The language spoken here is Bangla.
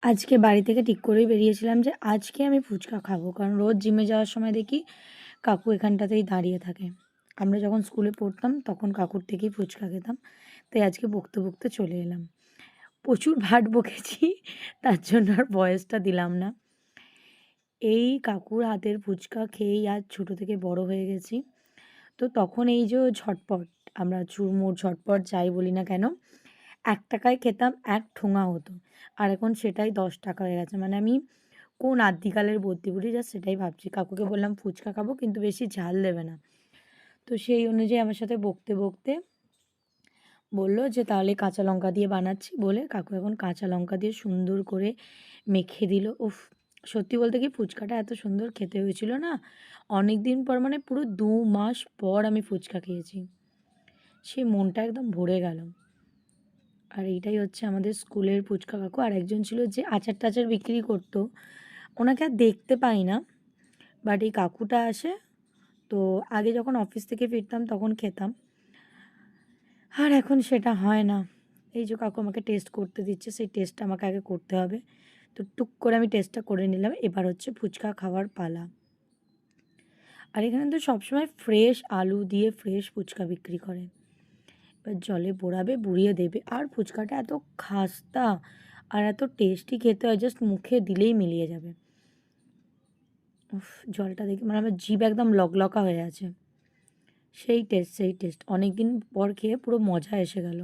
আজকে বাড়ি থেকে ঠিক করেই বেরিয়েছিলাম যে আজকে আমি ফুচকা খাবো। কারণ রোজ জিমে যাওয়ার সময় দেখি কাকু এখানটাতেই দাঁড়িয়ে থাকে। আমরা যখন স্কুলে পড়তাম তখন কাকুর থেকেই ফুচকা খেতাম। তাই আজকে বকতে, বকতে চলে এলাম। প্রচুর ভাট বকেছি তার জন্য আর ভয়েসটা দিলাম না। এই কাকুর হাতের ফুচকা খেয়েই আজ ছোট থেকে বড় হয়ে গেছি। তো তখন এই যে ঝটপট আমরা চুরমুর ঝটপট যাই বলি না কেন, ৳১ য় খেতাম ১ ঠোঙা হতো। আর এখন সেটাই ৳১০ হয়ে গেছে। মানে আমি কোন আদ্যিকালের বুদ্ধি জাস্ট সেটাই ভাবছি। কাকুকে বললাম ফুচকা খাবো কিন্তু বেশি ঝাল দেবে না। তো সেই অনুযায়ী আমার সাথে বকতে, বকতে বলল যে, "তাহলে কাঁচা লঙ্কা দিয়ে বানাচ্ছি" বলে কাকু এখন কাঁচা লঙ্কা দিয়ে সুন্দর করে মেখে দিল। উফ! সত্যি বলতে কি ফুচকাটা এত সুন্দর খেতে হয়েছিল না, অনেকদিন পর মানে পুরো ২ মাস পর আমি ফুচকা খেয়েছি। সেই মনটা একদম ভরে গেল। আর এইটাই হচ্ছে আমাদের স্কুলের ফুচকা কাকু। আর একজন ছিল যে আচার-টাচার বিক্রি করতো। ওনাকে আর দেখতে পাই না। বাট এই কাকুটা আসে। তো আগে যখন অফিস থেকে ফিরতাম তখন খেতাম। আর এখন সেটা হয় না। এই যে কাকু আমাকে টেস্ট করতে দিচ্ছে, সেই টেস্টটা আমাকে আগে করতে হবে। তো টুক করে আমি টেস্টটা করে নিলাম। এবার হচ্ছে ফুচকা খাওয়ার পালা। আর এখানে তো সবসময় ফ্রেশ আলু দিয়ে ফ্রেশ ফুচকা বিক্রি করে। এবার জলে বোড়াবে, বুড়িয়ে দেবে। আর ফুচকাটা এত খাস্তা আর এত টেস্টি খেতে হয় জাস্ট মুখে দিলেই মিলিয়ে যাবে। উফ! জলটা দেখে মানে আমার জিভ একদম লগলকা হয়ে আছে। সেই টেস্ট, সেই টেস্ট। অনেকদিন পর খেয়ে পুরো মজা এসে গেল।